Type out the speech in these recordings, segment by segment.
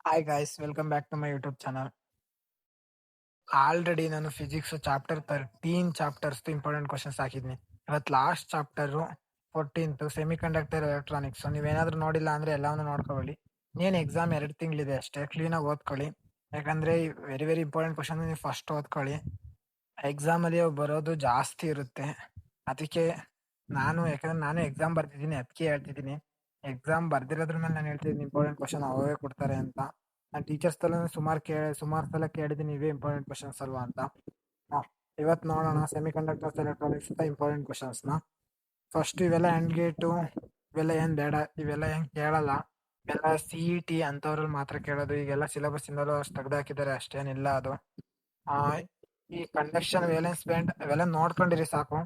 Hi guys, welcome back to my YouTube channel. Already ನಾನು physics chapter 13 chapters important questions ಹಾಕಿದ್ನಿ. ಇವತ್ತು last chapter 14 semiconductor electronics. ನೀವೇನಾದ್ರೂ ನೋಡಿಲ್ಲ ಅಂದ್ರೆ ಎಲ್ಲಾನು ನೋಡ್ಕೊಳ್ಳಿ. ಏನ್ ಎಕ್ಸಾಮ್ 2 ತಿಂಗಳಿದೆ ಅಷ್ಟೇ, ಕ್ಲೀನಾಗಿ ಓದ್ಕೊಳ್ಳಿ. ಯಾಕಂದ್ರೆ ವೆರಿ ವೆರಿ ಇಂಪಾರ್ಟೆಂಟ್ ಕ್ವಶನ್ ನೀವು ಫಸ್ಟ್ ಓದ್ಕೊಳ್ಳಿ. ಎಕ್ಸಾಮ್ ಅಲ್ಲಿ ಬರೋದು ಜಾಸ್ತಿ ಇರುತ್ತೆ. ಅದಕ್ಕೆ ಯಾಕಂದ್ರೆ ನಾನು ಎಕ್ಸಾಮ್ ಬರ್ತಿದ್ದೀನಿ, ಅದಕ್ಕೆ ಹೇಳ್ತಿದ್ದೀನಿ. ಎಕ್ಸಾಮ್ ಬರ್ದಿರೋದ್ರ ಮೇಲೆ ನಾನು ಹೇಳ್ತಿದ್ದೀನಿ ಇಂಪಾರ್ಟೆಂಟ್ ಕ್ವಶನ್ ಅವೇ ಕೊಡ್ತಾರೆ ಅಂತ. ನಾನು ಟೀಚರ್ಸ್ ಸುಮಾರು ಸಲ ಕೇಳಿದ್ದೀನಿ ಇವೇ ಇಂಪಾರ್ಟೆಂಟ್ ಕ್ವಶನ್ಸ್ ಅಲ್ವಾ ಅಂತ. ಇವತ್ತು ನೋಡೋಣ ಸೆಮಿ ಕಂಡಕ್ಟರ್ಸ್ ಎಲೆಕ್ಟ್ರಾನಿಕ್ಸ್ ಅಂತ ಇಂಪಾರ್ಟೆಂಟ್ ಕ್ವಶನ್ಸ್ನ. ಫಸ್ಟ್ ಇವೆಲ್ಲ ಎಂಡ್ ಗೇಟು, ಇವೆಲ್ಲ ಏನ್ ಬೇಡ, ಇವೆಲ್ಲ ಏನ್ ಕೇಳಲ್ಲ. ಇವೆಲ್ಲ CET ಅಂತವ್ರಲ್ಲಿ ಮಾತ್ರ ಕೇಳೋದು. ಈಗೆಲ್ಲ ಸಿಲೆಬಸ್ ಇಂದಲೂ ಅಷ್ಟು ತೆಗ್ದಾಕಿದ್ದಾರೆ, ಅಷ್ಟೇನಿಲ್ಲ ಅದು. ಈ ಕಂಡಕ್ಷನ್, ವೇಲೆನ್ಸ್ ಬ್ಯಾಂಡ್ ಅವೆಲ್ಲ ನೋಡ್ಕೊಂಡಿರಿ ಸಾಕು.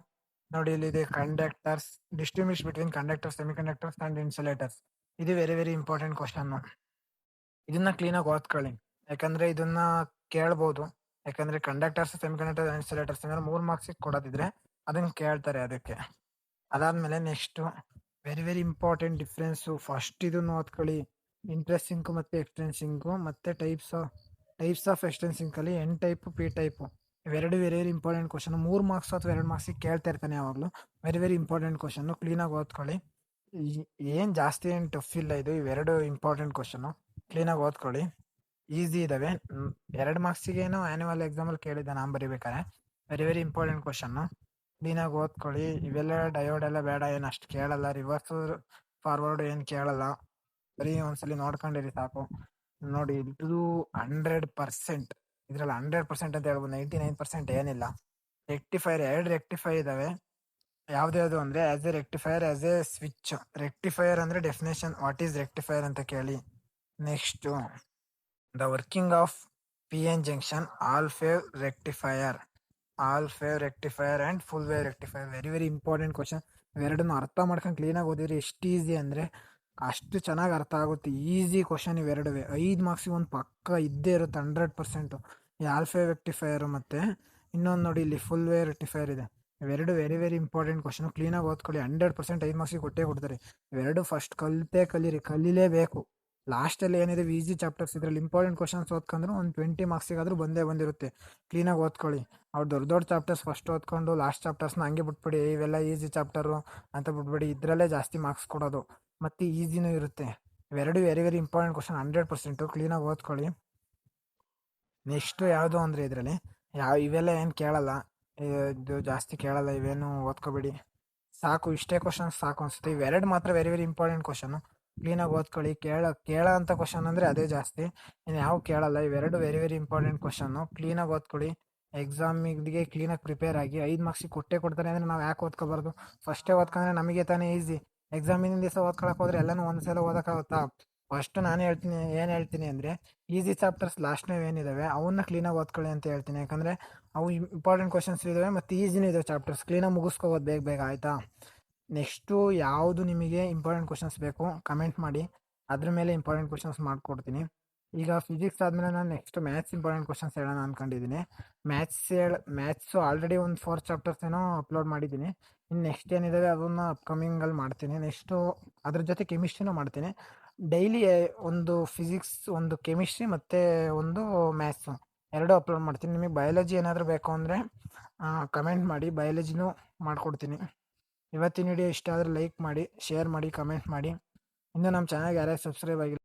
ನೋಡಿ, ಇಲ್ಲಿ conductors, distinguish between conductors, semiconductors and insulators. ಇದು ವೆರಿ ವೆರಿ ಇಂಪಾರ್ಟೆಂಟ್ ಕ್ವಶನ್. ಇದನ್ನ ಕ್ಲೀನಾಗಿ ಓದ್ಕೊಳ್ಳಿ, ಯಾಕಂದ್ರೆ ಇದನ್ನ ಕೇಳ್ಬೋದು. ಯಾಕಂದ್ರೆ conductors, semiconductor, insulators 3 marks ಕೊಡೋದಿದ್ರೆ ಅದನ್ನ ಕೇಳ್ತಾರೆ. ಅದಕ್ಕೆ ಅದಾದ್ಮೇಲೆ next very very important difference. First ಇದನ್ನ ಓದ್ಕೊಳ್ಳಿ, ಇಂಟ್ರೆಸ್ಟಿಂಗ್ ಮತ್ತೆ ಎಕ್ಸ್ಟೆನ್ಸಿಂಗ್, ಮತ್ತೆ ಟೈಪ್ಸ್ ಆಫ್ ಎಕ್ಸ್ಟೆನ್ಸಿಂಗ್ ಅಲ್ಲಿ ಎನ್ ಟೈಪ್, ಪಿ ಟೈಪ್. ಇವೆರಡು very very important question. 3 marks ಅಥವಾ 2 ಮಾರ್ಕ್ಸ್ ಕೇಳ್ತಾ ಇರ್ತಾನೆ ಯಾವಾಗ್ಲೂ. ವೆರಿ ವೆರಿ ಇಂಪಾರ್ಟೆಂಟ್ ಕ್ವಶನ್, ಕ್ಲೀನಾಗಿ ಓದ್ಕೊಳ್ಳಿ. ಏನ್ ಜಾಸ್ತಿ ಏನ್ ಟಫ್ ಇಲ್ಲ ಇದು. ಇವೆರಡು ಇಂಪಾರ್ಟೆಂಟ್ ಕ್ವಶನ್, ಕ್ಲೀನಾಗಿ ಓದ್ಕೊಳ್ಳಿ. ಈಸಿ ಇದಾವೆ. 2 ಮಾರ್ಕ್ಸಿಗೆ ಏನೋ ಆನ್ಯುವಲ್ ಎಕ್ಸಾಮ್ ಅಲ್ಲಿ ಕೇಳಿದ್ದೆ ನಾನು ಬರಿಬೇಕಾರೆ. ವೆರಿ ವೆರಿ ಇಂಪಾರ್ಟೆಂಟ್ ಕ್ವಶನ್, ಕ್ಲೀನಾಗಿ ಓದ್ಕೊಳ್ಳಿ. ಇವೆಲ್ಲ ಡಯೋಡ್ ಎಲ್ಲ ಬೇಡ, ಏನ್ ಅಷ್ಟು ಕೇಳಲ್ಲ. ರಿವರ್ಸ್ ಫಾರ್ವರ್ಡ್ ಏನ್ ಕೇಳಲ್ಲ, ಬರೀ ಒಂದ್ಸಲಿ ನೋಡ್ಕೊಂಡಿರಿ ಸಾಕು. ನೋಡಿ, ಇದು 100%, ಇದ್ರಲ್ಲಿ 100% ಅಂತ ಹೇಳ್ಬೋದು. 99% ಏನಿಲ್ಲ. ರೆಕ್ಟಿಫೈರ್, 2 ರೆಕ್ಟಿಫೈ ಇದಾವೆ. ಯಾವ್ದು ಅಂದ್ರೆ as A rectifier, as A switch. Rectifier ಅಂದ್ರೆ ಡೆಫಿನೇಷನ್, ವಾಟ್ ಈಸ್ ರೆಕ್ಟಿಫೈರ್ ಅಂತ ಕೇಳಿ. Next the working of PN junction, all wave rectifier and full wave rectifier. Very very important question. ಇವೆರಡನ್ನು ಅರ್ಥ ಮಾಡ್ಕೊಂಡು ಕ್ಲೀನಾಗಿ ಓದಿದ್ರೆ ಎಷ್ಟು ಈಸಿ ಅಂದ್ರೆ ಅಷ್ಟು ಚೆನ್ನಾಗಿ ಅರ್ಥ ಆಗುತ್ತೆ. Easy question ಇವೆರಡುವೆ. 5 ಮಾರ್ಕ್ಸಿಗೆ ಒಂದು ಪಕ್ಕ ಇದ್ದೇ ಇರುತ್ತೆ 100%. ಈ ಆಲ್ ವೇವ್ ರೆಕ್ಟಿಫೈಯರ್ ಮತ್ತೆ ಇನ್ನೊಂದು ನೋಡಿ, ಇಲ್ಲಿ ಫುಲ್ ವೇವ್ ರೆಕ್ಟಿಫೈಯರ್ ಇದೆ. ಇವೆರಡು ವೆರಿ ವೆರಿ ಇಂಪಾರ್ಟೆಂಟ್ ಕ್ವಶನ್, ಕ್ಲೀನಾಗಿ ಓದ್ಕೊಳ್ಳಿ. 100% 5 ಮಾರ್ಕ್ಸಿಗೆ ಕೊಟ್ಟೇ ಕೊಡ್ತಾರೆ. ಇವೆರಡು ಫಸ್ಟ್ ಕಲಿಲೇಬೇಕು. ಲಾಸ್ಟ್ ಅಲ್ಲಿ ಏನಿದೆ ಈಸಿ ಚಾಪ್ಟರ್ಸ್, ಇದ್ರಲ್ಲಿ ಇಂಪಾರ್ಟೆಂಟ್ ಕ್ವಶನ್ಸ್ ಓದ್ಕೊಂಡ್ರೆ ಒಂದು 20 ಮಾರ್ಕ್ಸಿಗಾದ್ರೂ ಬಂದಿರುತ್ತೆ. ಕ್ಲೀನಾಗಿ ಓದ್ಕೊಳ್ಳಿ. ಅವ್ರು ದೊಡ್ಡ ಚಾಪ್ಟರ್ಸ್ ಫಸ್ಟ್ ಓದ್ಕೊಂಡು ಲಾಸ್ಟ್ ಚಾಪ್ಟರ್ಸ್ನ ಹಂಗೆ ಬಿಟ್ಬಿಡಿ, ಇವೆಲ್ಲ ಈಸಿ ಚಾಪ್ಟರು ಅಂತ ಬಿಟ್ಬಿಡಿ. ಇದ್ರಲ್ಲೇ ಜಾಸ್ತಿ ಮಾರ್ಕ್ಸ್ ಕೊಡೋದು, ಮತ್ತೆ ಈಸಿನೂ ಇರುತ್ತೆ. ಇವೆರಡು ವೆರಿ ವೆರಿ ಇಂಪಾರ್ಟೆಂಟ್ ಕ್ವಶನ್, 100%. ಕ್ಲೀನಾಗಿ ಓದ್ಕೊಳ್ಳಿ. ನೆಕ್ಸ್ಟ್ ಯಾವುದು ಅಂದ್ರೆ ಇದರಲ್ಲಿ ಇವೆಲ್ಲ ಏನು ಕೇಳಲ್ಲ, ಇದು ಜಾಸ್ತಿ ಕೇಳಲ್ಲ. ಇವೇನು ಓದ್ಕೋಬೇಡಿ ಸಾಕು. ಇಷ್ಟೇ ಕ್ವಶನ್ಸ್ ಸಾಕು ಅನ್ಸುತ್ತೆ. ಇವೆರಡು ಮಾತ್ರ ವೆರಿ ವೆರಿ ಇಂಪಾರ್ಟೆಂಟ್ ಕ್ವಶನ್, ಕ್ಲೀನಾಗಿ ಓದ್ಕೊಳ್ಳಿ. ಕೇಳ ಅಂತ ಕ್ವಶನ್ ಅಂದ್ರೆ ಅದೇ ಜಾಸ್ತಿ, ಇನ್ನು ಯಾವ ಕೇಳಲ್ಲ. ಇವೆರಡು ವೆರಿ ವೆರಿ ಇಂಪಾರ್ಟೆಂಟ್ ಕ್ವಶನ್, ಕ್ಲೀನಾಗಿ ಓದ್ಕೊಳ್ಳಿ. ಎಕ್ಸಾಮಿಗೆ ಕ್ಲೀನಾಗಿ ಪ್ರಿಪೇರ್ ಆಗಿ. 5 ಮಾರ್ಕ್ಸಿಗೆ ಕೊಡ್ತಾರೆ ಅಂದ್ರೆ ನಾವು ಯಾಕೆ ಓದ್ಕೋಬಾರ್ದು? ಫಸ್ಟೇ ಓದ್ಕೊಂಡ್ರೆ ನಮಗೆ ತಾನೇ ಈಸಿ. ಎಕ್ಸಾಮಿನ ದಿವಸ ಓದ್ಕೊಳಕ್ ಹೋದ್ರೆ ಎಲ್ಲಾನು ಒಂದ್ಸಲ ಓದಕ್ಕಾಗುತ್ತಾ? ಫಸ್ಟ್ ನಾನು ಏನ್ ಹೇಳ್ತೀನಿ ಅಂದ್ರೆ ಈಸಿ ಚಾಪ್ಟರ್ಸ್ ಲಾಸ್ಟ್ ಏನಿದಾವೆ ಅವನ್ನ ಕ್ಲೀನಾಗಿ ಓದ್ಕೊಳ್ಳಿ ಅಂತ ಹೇಳ್ತೀನಿ. ಯಾಕಂದ್ರೆ ಅವು ಇಂಪಾರ್ಟೆಂಟ್ ಕ್ವಶನ್ಸ್ ಇದಾವೆ, ಮತ್ತೆ ಈಸಿನೂ ಇದಾವೆ ಚಾಪ್ಟರ್ಸ್. ಕ್ಲೀನಾಗಿ ಮುಗಿಸ್ಕೋಬೋದು ಬೇಗ ಆಯ್ತಾ? ನೆಕ್ಸ್ಟು ಯಾವುದು ನಿಮಗೆ ಇಂಪಾರ್ಟೆಂಟ್ ಕ್ವಶನ್ಸ್ ಬೇಕು ಕಮೆಂಟ್ ಮಾಡಿ, ಅದ್ರ ಮೇಲೆ ಇಂಪಾರ್ಟೆಂಟ್ ಕ್ವಶನ್ಸ್ ಮಾಡ್ಕೊಡ್ತೀನಿ. ಈಗ ಫಿಸಿಕ್ಸ್ ಆದಮೇಲೆ ನಾನು ನೆಕ್ಸ್ಟ್ ಮ್ಯಾಥ್ಸ್ ಇಂಪಾರ್ಟೆಂಟ್ ಕ್ವಶನ್ಸ್ ಹೇಳೋಣ ಅನ್ಕೊಂಡಿದ್ದೀನಿ. ಮ್ಯಾಥ್ಸು ಆಲ್ರೆಡಿ ಒಂದು 4 ಚಾಪ್ಟರ್ಸ್ ಏನೋ ಅಪ್ಲೋಡ್ ಮಾಡಿದ್ದೀನಿ. ಇನ್ನು ನೆಕ್ಸ್ಟ್ ಏನಿದಾವೆ ಅದನ್ನ ಅಪ್ಕಮಿಂಗಲ್ಲಿ ಮಾಡ್ತೀನಿ. ನೆಕ್ಸ್ಟು ಅದ್ರ ಜೊತೆ ಕೆಮಿಸ್ಟ್ರಿನೂ ಮಾಡ್ತೀನಿ. ಡೈಲಿ ಒಂದು ಫಿಸಿಕ್ಸ್, ಒಂದು ಕೆಮಿಸ್ಟ್ರಿ ಮತ್ತು ಒಂದು ಮ್ಯಾಥ್ಸು ಎರಡೂ ಅಪ್ಲೋಡ್ ಮಾಡ್ತೀನಿ. ನಿಮಗೆ ಬಯಾಲಜಿ ಏನಾದರೂ ಬೇಕು ಅಂದರೆ ಕಮೆಂಟ್ ಮಾಡಿ, ಬಯಾಲಜಿನೂ ಮಾಡಿಕೊಡ್ತೀನಿ. ಇವತ್ತಿನ ವಿಡಿಯೋ ಇಷ್ಟ ಆದರೆ ಲೈಕ್ ಮಾಡಿ, ಶೇರ್ ಮಾಡಿ, ಕಮೆಂಟ್ ಮಾಡಿ. ಇನ್ನೂ ನಮ್ಮ ಚಾನಲ್ಗೆ ಯಾರ್ಯಾರು ಸಬ್ಸ್ಕ್ರೈಬ್ ಆಗಿಲ್ಲ